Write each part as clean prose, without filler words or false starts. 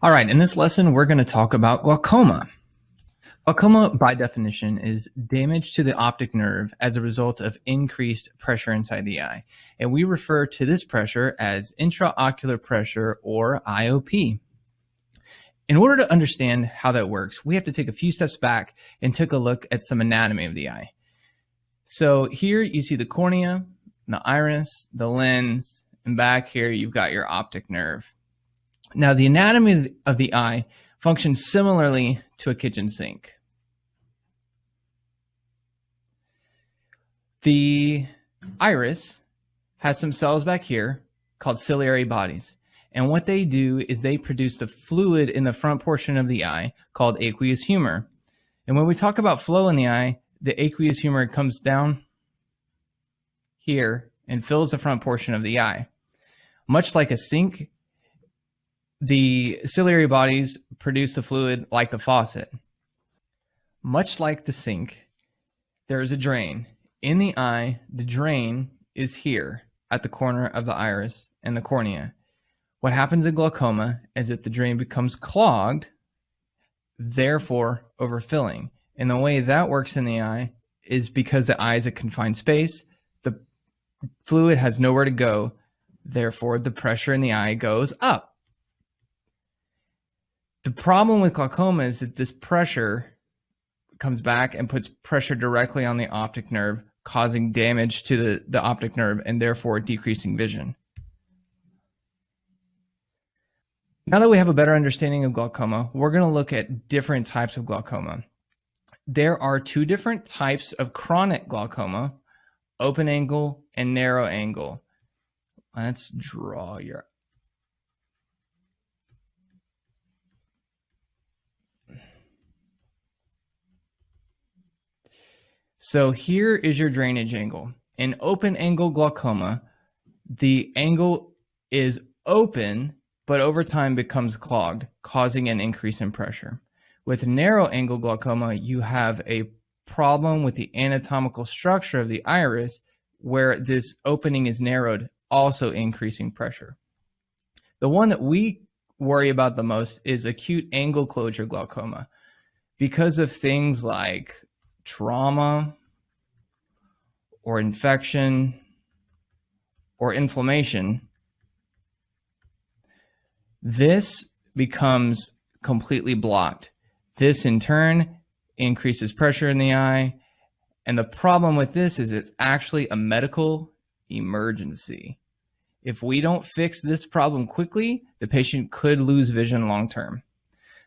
All right, in this lesson, we're going to talk about glaucoma. Glaucoma, by definition, is damage to the optic nerve as a result of increased pressure inside the eye. And we refer to this pressure as intraocular pressure, or IOP. In order to understand how that works, we have to take a few steps back and take a look at some anatomy of the eye. So here you see the cornea, the iris, the lens, and back here you've got your optic nerve. Now, the anatomy of the eye functions similarly to a kitchen sink. The iris has some cells back here called ciliary bodies. And what they do is they produce the fluid in the front portion of the eye called aqueous humor. And when we talk about flow in the eye, the aqueous humor comes down here and fills the front portion of the eye. Much like a sink, the ciliary bodies produce the fluid like the faucet. Much like the sink, there is a drain. In the eye, the drain is here at the corner of the iris and the cornea. What happens in glaucoma is that the drain becomes clogged, therefore overfilling. And the way that works in the eye is because the eye is a confined space, the fluid has nowhere to go, therefore the pressure in the eye goes up. The problem with glaucoma is that this pressure comes back and puts pressure directly on the optic nerve, causing damage to the optic nerve and therefore decreasing vision. Now that we have a better understanding of glaucoma, we're going to look at different types of glaucoma. There are two different types of chronic glaucoma, open angle and narrow angle. Let's draw your So here is your drainage angle. In open angle glaucoma, the angle is open, but over time becomes clogged, causing an increase in pressure. With narrow angle glaucoma, you have a problem with the anatomical structure of the iris, where this opening is narrowed, also increasing pressure. The one that we worry about the most is acute angle closure glaucoma. Because of things like trauma or infection or inflammation, this becomes completely blocked. This in turn increases pressure in the eye. And the problem with this is it's actually a medical emergency. If we don't fix this problem quickly, the patient could lose vision long term.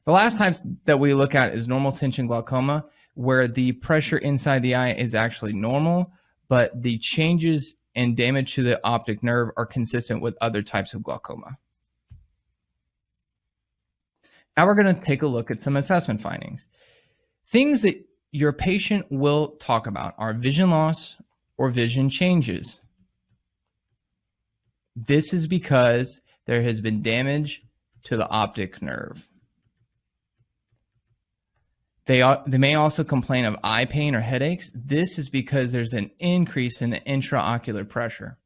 The last type that we look at is normal tension glaucoma, where the pressure inside the eye is actually normal, but the changes and damage to the optic nerve are consistent with other types of glaucoma. Now we're going to take a look at some assessment findings. Things that your patient will talk about are vision loss or vision changes. This is because there has been damage to the optic nerve. They may also complain of eye pain or headaches. This is because there's an increase in the intraocular pressure.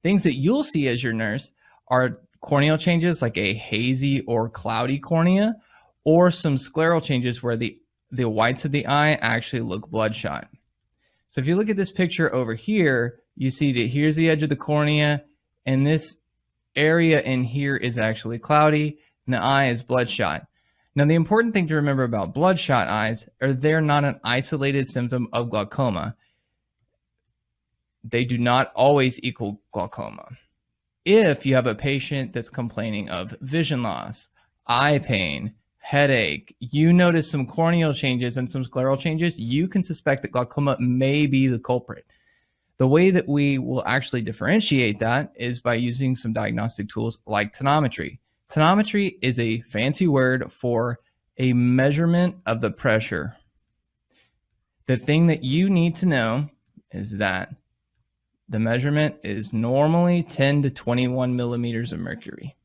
Things that you'll see as your nurse are corneal changes like a hazy or cloudy cornea, or some scleral changes where the whites of the eye actually look bloodshot. So if you look at this picture over here, you see that here's the edge of the cornea, and this area in here is actually cloudy, and the eye is bloodshot. Now, the important thing to remember about bloodshot eyes are they're not an isolated symptom of glaucoma. They do not always equal glaucoma. If you have a patient that's complaining of vision loss, eye pain, headache, you notice some corneal changes and some scleral changes, you can suspect that glaucoma may be the culprit. The way that we will actually differentiate that is by using some diagnostic tools like tonometry. Tonometry is a fancy word for a measurement of the pressure. The thing that you need to know is that the measurement is normally 10 to 21 millimeters of mercury.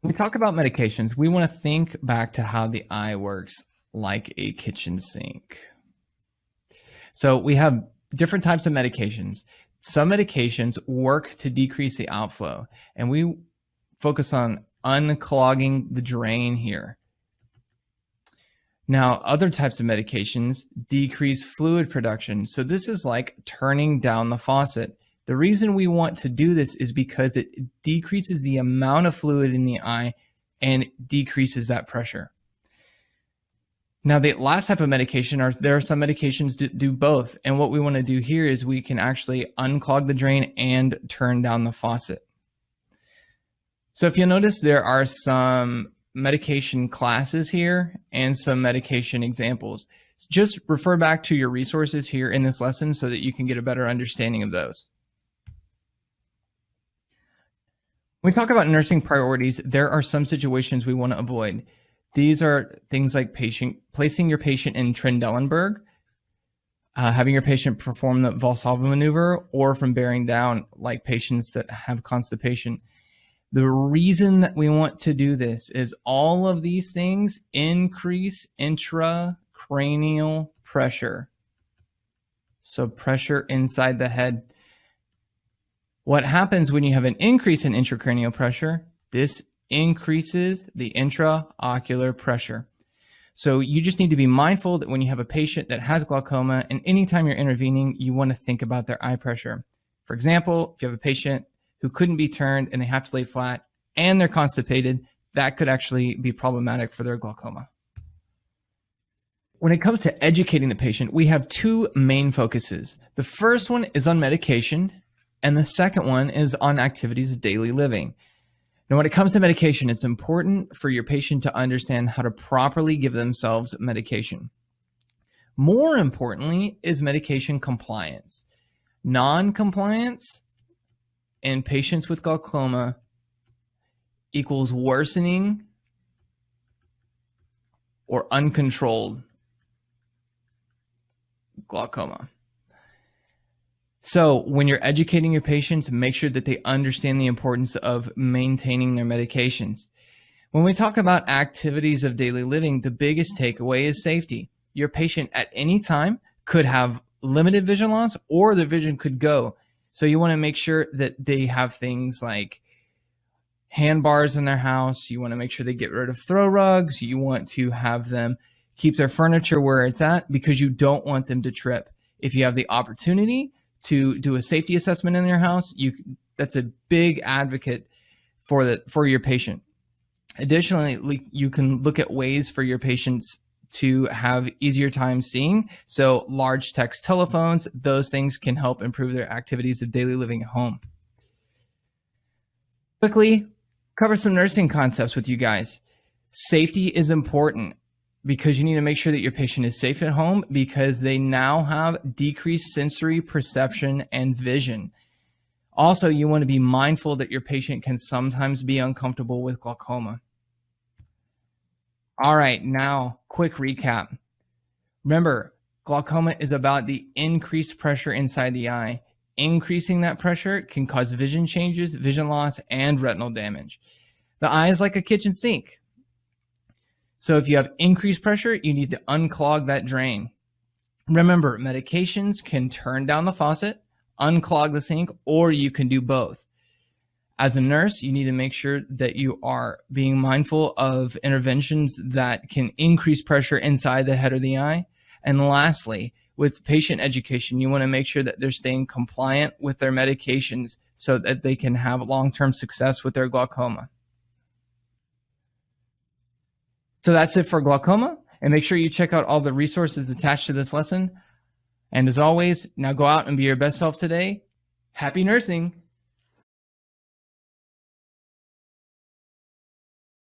When we talk about medications, we want to think back to how the eye works like a kitchen sink. So we have different types of medications. Some medications work to decrease the outflow, and we focus on unclogging the drain here. Now, other types of medications decrease fluid production. So this is like turning down the faucet. The reason we want to do this is because it decreases the amount of fluid in the eye and decreases that pressure. Now, the last type of medication there are some medications that do both. And what we want to do here is we can actually unclog the drain and turn down the faucet. So if you'll notice, there are some medication classes here and some medication examples. Just refer back to your resources here in this lesson so that you can get a better understanding of those. When we talk about nursing priorities, there are some situations we want to avoid. These are things like placing your patient in Trendelenburg, having your patient perform the Valsalva maneuver, or from bearing down like patients that have constipation. The reason that we want to do this is all of these things increase intracranial pressure. So pressure inside the head. What happens when you have an increase in intracranial pressure? This increases the intraocular pressure. So you just need to be mindful that when you have a patient that has glaucoma, and anytime you're intervening, you want to think about their eye pressure. For example, if you have a patient who couldn't be turned and they have to lay flat and they're constipated, that could actually be problematic for their glaucoma. When it comes to educating the patient, we have two main focuses. The first one is on medication, and the second one is on activities of daily living. Now, when it comes to medication, it's important for your patient to understand how to properly give themselves medication. More importantly is medication compliance. Non-compliance in patients with glaucoma equals worsening or uncontrolled glaucoma. So when you're educating your patients, make sure that they understand the importance of maintaining their medications. When we talk about activities of daily living, the biggest takeaway is safety. Your patient at any time could have limited vision loss or their vision could go. So you want to make sure that they have things like handbars in their house. You want to make sure they get rid of throw rugs. You want to have them keep their furniture where it's at because you don't want them to trip. If you have the opportunity to do a safety assessment in your house, that's a big advocate for your patient. Additionally, you can look at ways for your patients to have easier time seeing. So large text telephones, those things can help improve their activities of daily living at home. Quickly cover some nursing concepts with you guys. Safety is important because you need to make sure that your patient is safe at home because they now have decreased sensory perception and vision. Also, you want to be mindful that your patient can sometimes be uncomfortable with glaucoma. All right, now quick recap. Remember, glaucoma is about the increased pressure inside the eye. Increasing that pressure can cause vision changes, vision loss, and retinal damage. The eye is like a kitchen sink. So if you have increased pressure, you need to unclog that drain. Remember, medications can turn down the faucet, unclog the sink, or you can do both. As a nurse, you need to make sure that you are being mindful of interventions that can increase pressure inside the head or the eye. And lastly, with patient education, you want to make sure that they're staying compliant with their medications so that they can have long-term success with their glaucoma. So that's it for glaucoma. And make sure you check out all the resources attached to this lesson. And as always, now go out and be your best self today. Happy nursing.